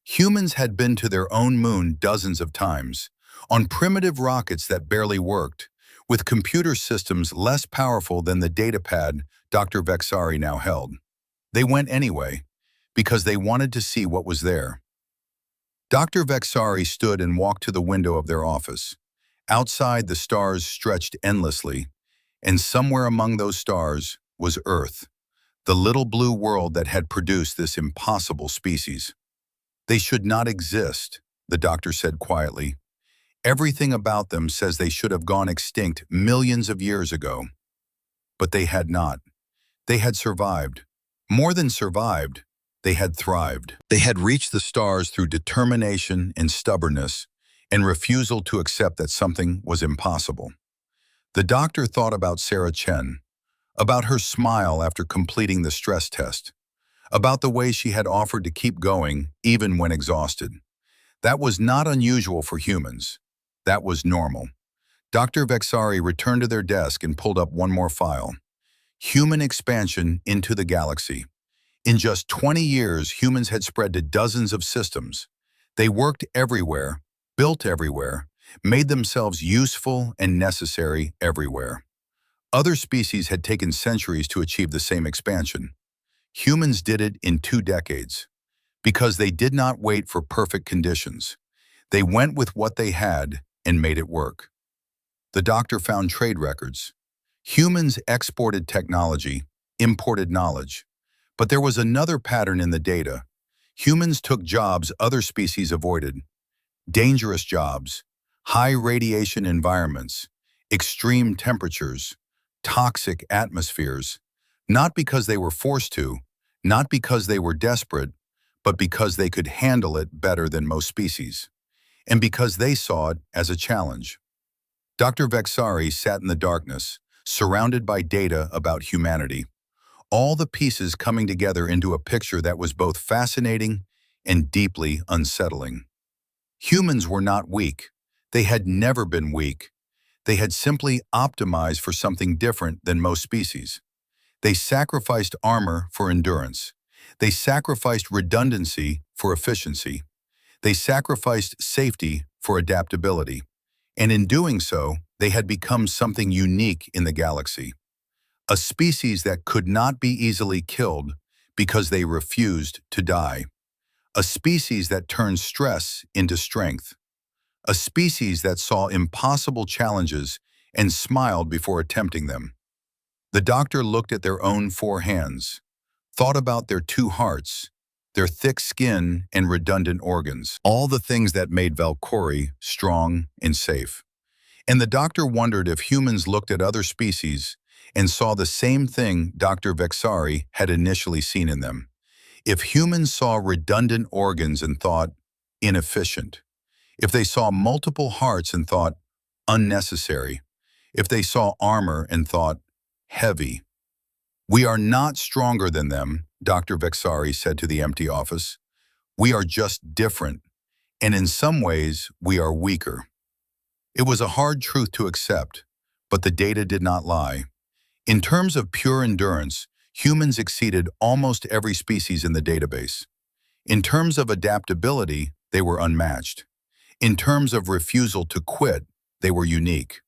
Humans had been to their own moon dozens of times, on primitive rockets that barely worked, with computer systems less powerful than the datapad Dr. Vexari now held. They went anyway, because they wanted to see what was there. Dr. Vexari stood and walked to the window of their office. Outside, the stars stretched endlessly, and somewhere among those stars was Earth, the little blue world that had produced this impossible species. They should not exist, the doctor said quietly. Everything about them says they should have gone extinct millions of years ago. But they had not. They had survived. More than survived, they had thrived. They had reached the stars through determination and stubbornness and refusal to accept that something was impossible. The doctor thought about Sarah Chen, about her smile after completing the stress test, about the way she had offered to keep going even when exhausted. That was not unusual for humans. That was normal. Dr. Vexari returned to their desk and pulled up one more file. Human expansion into the galaxy. In just 20 years, humans had spread to dozens of systems. They worked everywhere, built everywhere, made themselves useful and necessary everywhere. Other species had taken centuries to achieve the same expansion. Humans did it in 2 decades. Because they did not wait for perfect conditions. They went with what they had and made it work. The doctor found trade records. Humans exported technology, imported knowledge. But there was another pattern in the data. Humans took jobs other species avoided. Dangerous jobs, high radiation environments, extreme temperatures, toxic atmospheres, not because they were forced to, not because they were desperate, but because they could handle it better than most species, and because they saw it as a challenge. Dr. Vexari sat in the darkness, surrounded by data about humanity, all the pieces coming together into a picture that was both fascinating and deeply unsettling. Humans were not weak. They had never been weak. They had simply optimized for something different than most species. They sacrificed armor for endurance. They sacrificed redundancy for efficiency. They sacrificed safety for adaptability. And in doing so, they had become something unique in the galaxy. A species that could not be easily killed because they refused to die. A species that turned stress into strength. A species that saw impossible challenges and smiled before attempting them. The doctor looked at their own four hands, thought about their two hearts, their thick skin and redundant organs, all the things that made Valkyrie strong and safe. And the doctor wondered if humans looked at other species and saw the same thing Dr. Vexari had initially seen in them. If humans saw redundant organs and thought inefficient, if they saw multiple hearts and thought unnecessary, if they saw armor and thought heavy. We are not stronger than them, Dr. Vexari said to the empty office. We are just different, and in some ways, we are weaker. It was a hard truth to accept, but the data did not lie. In terms of pure endurance, humans exceeded almost every species in the database. In terms of adaptability, they were unmatched. In terms of refusal to quit, they were unique.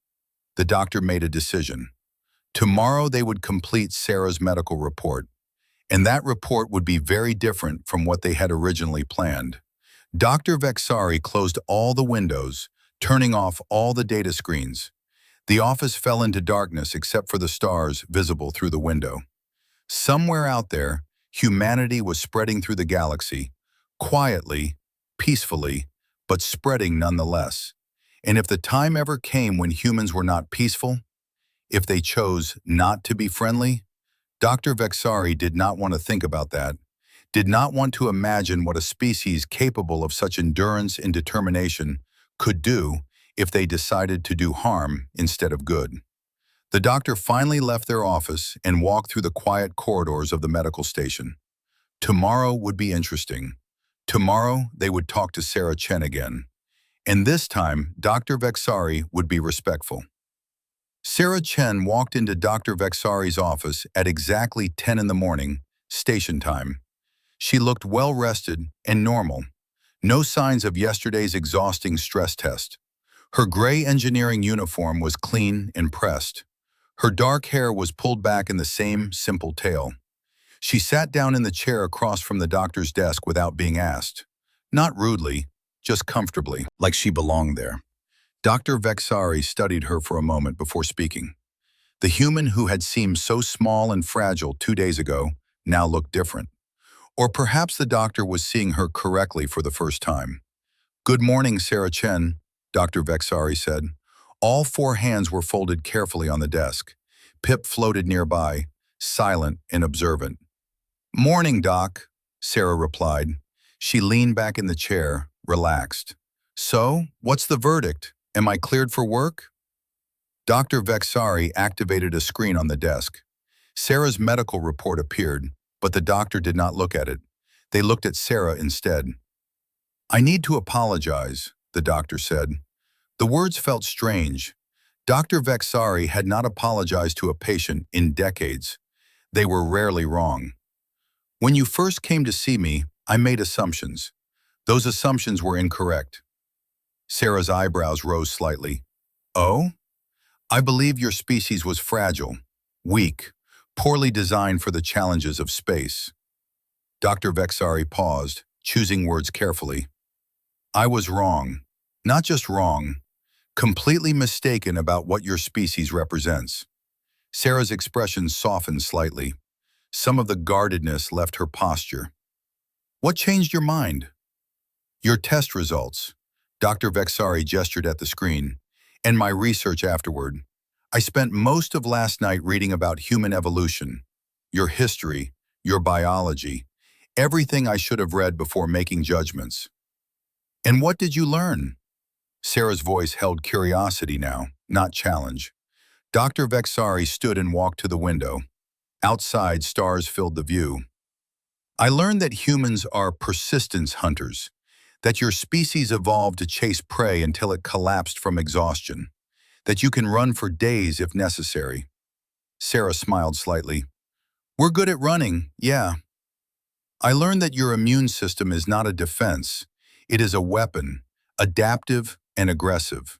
The doctor made a decision. Tomorrow they would complete Sarah's medical report, and that report would be very different from what they had originally planned. Dr. Vexari closed all the windows, turning off all the data screens. The office fell into darkness except for the stars visible through the window. Somewhere out there, humanity was spreading through the galaxy, quietly, peacefully, but spreading nonetheless. And if the time ever came when humans were not peaceful, if they chose not to be friendly, Dr. Vexari did not want to think about that, did not want to imagine what a species capable of such endurance and determination could do if they decided to do harm instead of good. The doctor finally left their office and walked through the quiet corridors of the medical station. Tomorrow would be interesting. Tomorrow they would talk to Sarah Chen again. And this time, Dr. Vexari would be respectful. Sarah Chen walked into Dr. Vexari's office at exactly 10 in the morning, station time. She looked well-rested and normal. No signs of yesterday's exhausting stress test. Her gray engineering uniform was clean and pressed. Her dark hair was pulled back in the same simple tail. She sat down in the chair across from the doctor's desk without being asked. Not rudely, just comfortably, like she belonged there. Dr. Vexari studied her for a moment before speaking. The human who had seemed so small and fragile 2 days ago now looked different. Or perhaps the doctor was seeing her correctly for the first time. "Good morning, Sarah Chen," Dr. Vexari said. All four hands were folded carefully on the desk. Pip floated nearby, silent and observant. "Morning, Doc," Sarah replied. She leaned back in the chair, relaxed. "So, what's the verdict? Am I cleared for work?" Dr. Vexari activated a screen on the desk. Sarah's medical report appeared, but the doctor did not look at it. They looked at Sarah instead. "I need to apologize," the doctor said. The words felt strange. Dr. Vexari had not apologized to a patient in decades. They were rarely wrong. "When you first came to see me, I made assumptions. Those assumptions were incorrect." Sarah's eyebrows rose slightly. "Oh? I believe your species was fragile, weak, poorly designed for the challenges of space." Dr. Vexari paused, choosing words carefully. "I was wrong. Not just wrong. Completely mistaken about what your species represents." Sarah's expression softened slightly. Some of the guardedness left her posture. "What changed your mind?" "Your test results." Dr. Vexari gestured at the screen. "And my research afterward. I spent most of last night reading about human evolution, your history, your biology, everything I should have read before making judgments." "And what did you learn?" Sarah's voice held curiosity now, not challenge. Dr. Vexari stood and walked to the window. Outside, stars filled the view. "I learned that humans are persistence hunters, that your species evolved to chase prey until it collapsed from exhaustion, that you can run for days if necessary." Sarah smiled slightly. "We're good at running, yeah." "I learned that your immune system is not a defense. It is a weapon, adaptive and aggressive."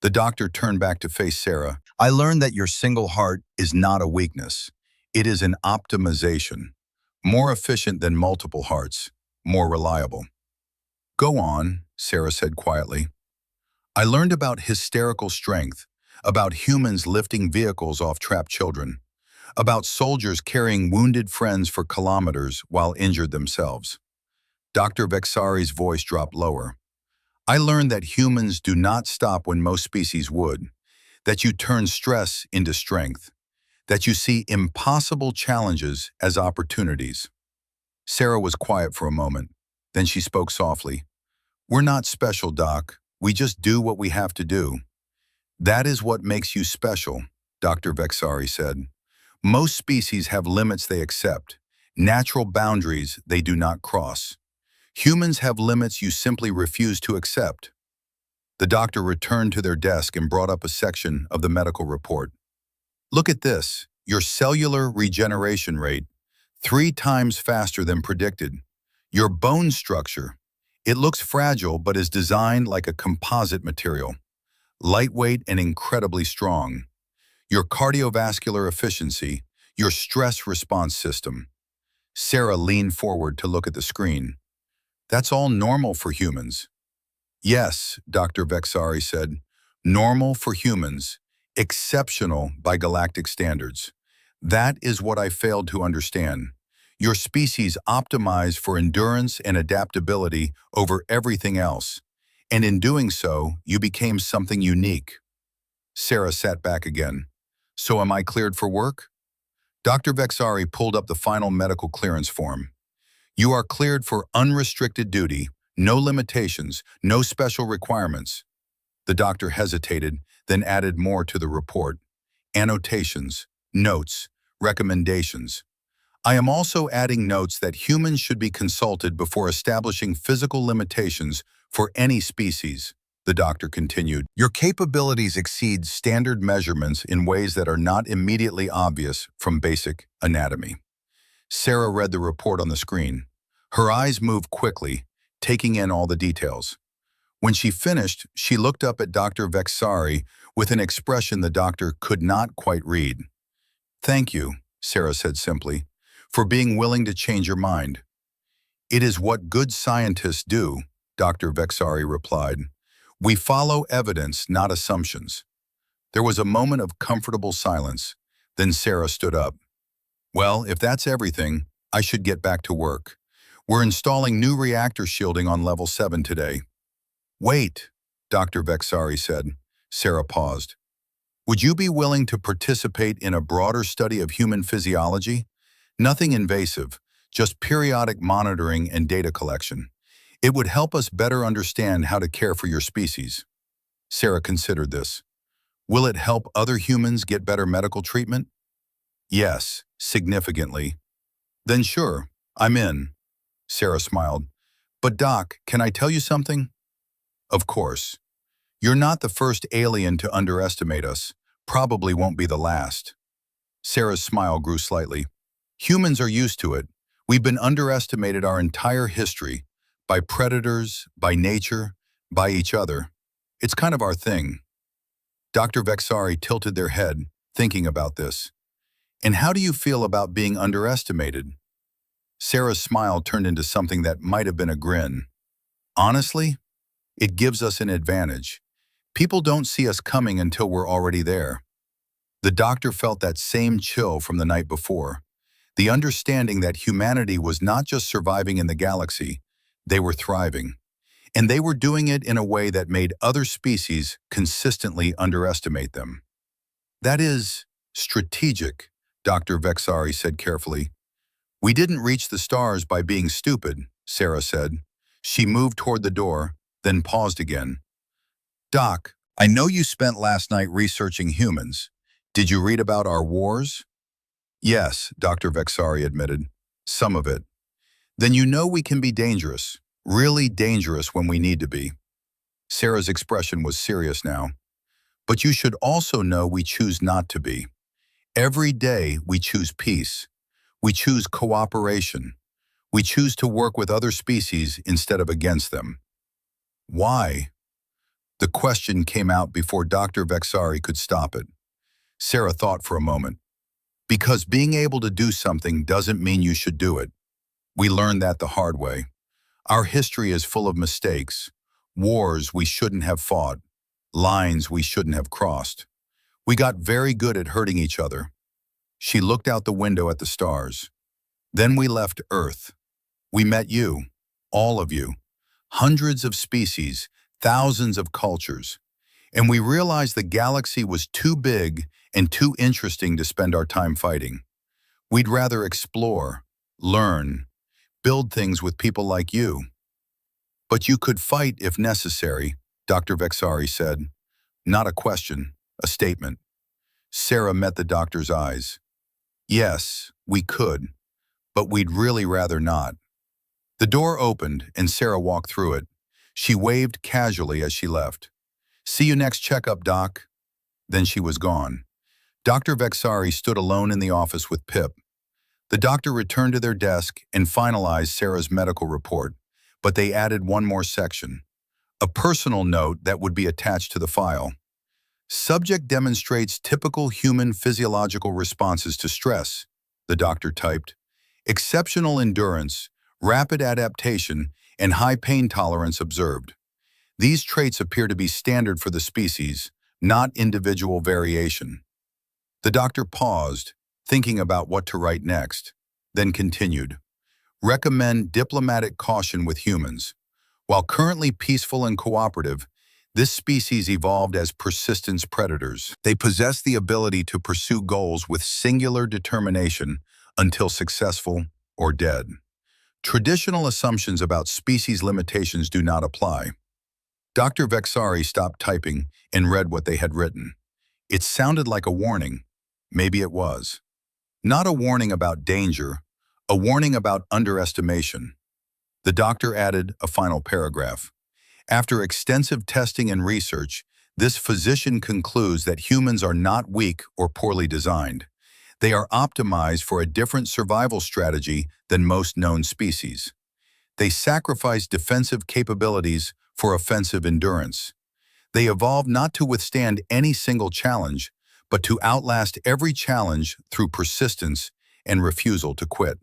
The doctor turned back to face Sarah. "I learned that your single heart is not a weakness. It is an optimization, more efficient than multiple hearts, more reliable. Go on, Sarah said quietly. I learned about hysterical strength, about humans lifting vehicles off trapped children, about soldiers carrying wounded friends for kilometers while injured themselves. Dr. Vexari's voice dropped lower. I learned that humans do not stop when most species would, that you turn stress into strength, that you see impossible challenges as opportunities. Sarah was quiet for a moment. Then she spoke softly. We're not special, Doc. We just do what we have to do. That is what makes you special, Dr. Vexari said. Most species have limits they accept, natural boundaries they do not cross. Humans have limits you simply refuse to accept. The doctor returned to their desk and brought up a section of the medical report. Look at this, your cellular regeneration rate, 3 times faster than predicted. Your bone structure, it looks fragile but is designed like a composite material, lightweight and incredibly strong. Your cardiovascular efficiency, your stress response system. Sarah leaned forward to look at the screen. That's all normal for humans. Yes, Dr. Vexari said, normal for humans, exceptional by galactic standards. That is what I failed to understand. Your species optimized for endurance and adaptability over everything else, and in doing so, you became something unique. Sarah sat back again. So am I cleared for work? Dr. Vexari pulled up the final medical clearance form. You are cleared for unrestricted duty, no limitations, no special requirements. The doctor hesitated, then added more to the report. Annotations, notes, recommendations. I am also adding notes that humans should be consulted before establishing physical limitations for any species, the doctor continued. Your capabilities exceed standard measurements in ways that are not immediately obvious from basic anatomy. Sarah read the report on the screen. Her eyes moved quickly, taking in all the details. When she finished, she looked up at Dr. Vexari with an expression the doctor could not quite read. Thank you, Sarah said simply, for being willing to change your mind. It is what good scientists do, Dr. Vexari replied. We follow evidence, not assumptions. There was a moment of comfortable silence. Then Sarah stood up. Well, if that's everything, I should get back to work. We're installing new reactor shielding on level 7 today. Wait, Dr. Vexari said. Sarah paused. Would you be willing to participate in a broader study of human physiology? Nothing invasive, just periodic monitoring and data collection. It would help us better understand how to care for your species. Sarah considered this. Will it help other humans get better medical treatment? Yes, significantly. Then sure, I'm in. Sarah smiled. But Doc, can I tell you something? Of course. You're not the first alien to underestimate us. Probably won't be the last. Sarah's smile grew slightly. Humans are used to it. We've been underestimated our entire history. By predators, by nature, by each other. It's kind of our thing. Dr. Vexari tilted their head, thinking about this. And how do you feel about being underestimated? Sarah's smile turned into something that might have been a grin. Honestly, it gives us an advantage. People don't see us coming until we're already there. The doctor felt that same chill from the night before. The understanding that humanity was not just surviving in the galaxy, they were thriving. And they were doing it in a way that made other species consistently underestimate them. That is strategic, Dr. Vexari said carefully. We didn't reach the stars by being stupid, Sarah said. She moved toward the door, then paused again. Doc, I know you spent last night researching humans. Did you read about our wars? Yes, Dr. Vexari admitted. Some of it. Then you know we can be dangerous, really dangerous when we need to be. Sarah's expression was serious now. But you should also know we choose not to be. Every day we choose peace. We choose cooperation. We choose to work with other species instead of against them. Why? The question came out before Dr. Vexari could stop it. Sarah thought for a moment. Because being able to do something doesn't mean you should do it. We learned that the hard way. Our history is full of mistakes, wars we shouldn't have fought, lines we shouldn't have crossed. We got very good at hurting each other. She looked out the window at the stars. Then we left Earth. We met you, all of you, hundreds of species, thousands of cultures, and we realized the galaxy was too big and too interesting to spend our time fighting. We'd rather explore, learn, build things with people like you. But you could fight if necessary, Dr. Vexari said. Not a question, a statement. Sarah met the doctor's eyes. Yes, we could, but we'd really rather not. The door opened and Sarah walked through it. She waved casually as she left. See you next checkup, Doc. Then she was gone. Dr. Vexari stood alone in the office with Pip. The doctor returned to their desk and finalized Sarah's medical report, but they added one more section, a personal note that would be attached to the file. Subject demonstrates typical human physiological responses to stress, the doctor typed. Exceptional endurance, rapid adaptation, and high pain tolerance observed. These traits appear to be standard for the species, not individual variation. The doctor paused, thinking about what to write next, then continued. Recommend diplomatic caution with humans. While currently peaceful and cooperative, this species evolved as persistence predators. They possess the ability to pursue goals with singular determination until successful or dead. Traditional assumptions about species limitations do not apply. Dr. Vexari stopped typing and read what they had written. It sounded like a warning. Maybe it was. Not a warning about danger, a warning about underestimation. The doctor added a final paragraph. After extensive testing and research, this physician concludes that humans are not weak or poorly designed. They are optimized for a different survival strategy than most known species. They sacrifice defensive capabilities for offensive endurance. They evolve not to withstand any single challenge, but to outlast every challenge through persistence and refusal to quit.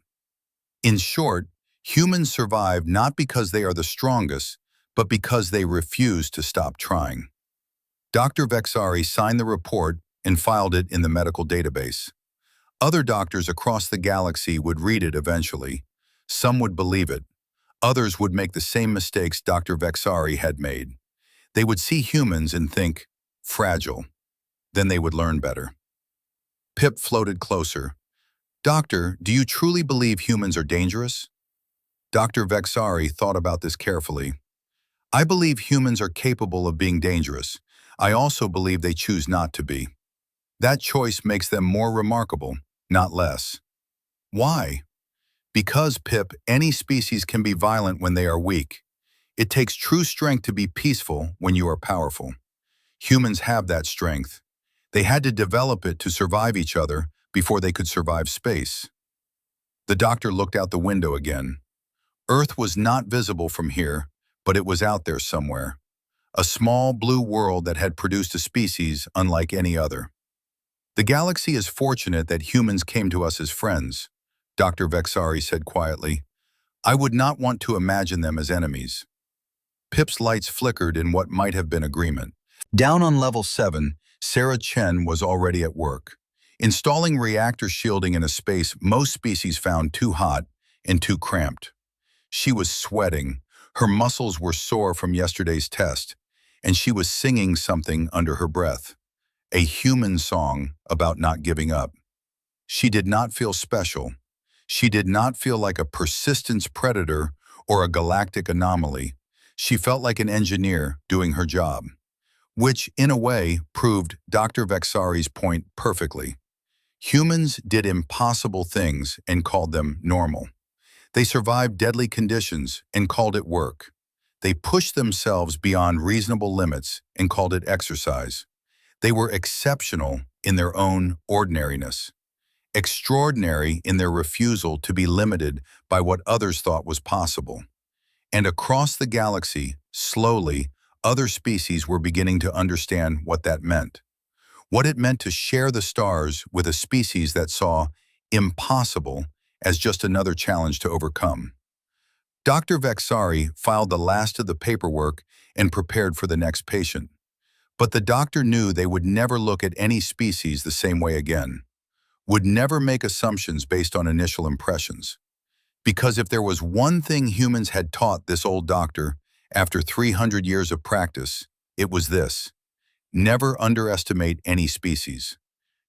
In short, humans survive not because they are the strongest, but because they refuse to stop trying. Dr. Vexari signed the report and filed it in the medical database. Other doctors across the galaxy would read it eventually. Some would believe it. Others would make the same mistakes Dr. Vexari had made. They would see humans and think, fragile. Then they would learn better. Pip floated closer. Doctor, do you truly believe humans are dangerous? Dr. Vexari thought about this carefully. I believe humans are capable of being dangerous. I also believe they choose not to be. That choice makes them more remarkable, not less. Why? Because, Pip, any species can be violent when they are weak. It takes true strength to be peaceful when you are powerful. Humans have that strength. They had to develop it to survive each other before they could survive space. The doctor looked out the window again. Earth was not visible from here, but it was out there somewhere. A small blue world that had produced a species unlike any other. The galaxy is fortunate that humans came to us as friends, Dr. Vexari said quietly. I would not want to imagine them as enemies. Pip's lights flickered in what might have been agreement. Down on level 7, Sarah Chen was already at work, installing reactor shielding in a space most species found too hot and too cramped. She was sweating, her muscles were sore from yesterday's test, and she was singing something under her breath, a human song about not giving up. She did not feel special. She did not feel like a persistence predator or a galactic anomaly. She felt like an engineer doing her job, which, in a way, proved Dr. Vexari's point perfectly. Humans did impossible things and called them normal. They survived deadly conditions and called it work. They pushed themselves beyond reasonable limits and called it exercise. They were exceptional in their own ordinariness, extraordinary in their refusal to be limited by what others thought was possible. And across the galaxy, slowly, other species were beginning to understand what that meant. What it meant to share the stars with a species that saw impossible as just another challenge to overcome. Dr. Vexari filed the last of the paperwork and prepared for the next patient. But the doctor knew they would never look at any species the same way again, would never make assumptions based on initial impressions. Because if there was one thing humans had taught this old doctor after 300 years of practice, it was this: never underestimate any species.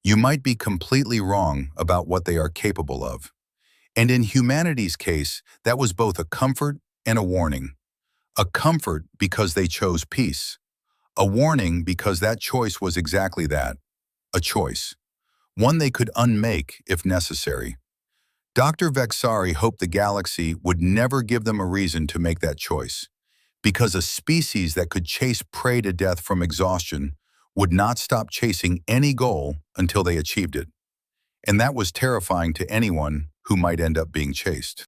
You might be completely wrong about what they are capable of. And in humanity's case, that was both a comfort and a warning. A comfort because they chose peace. A warning because that choice was exactly that, a choice. One they could unmake if necessary. Dr. Vexari hoped the galaxy would never give them a reason to make that choice, because a species that could chase prey to death from exhaustion would not stop chasing any goal until they achieved it. And that was terrifying to anyone who might end up being chased.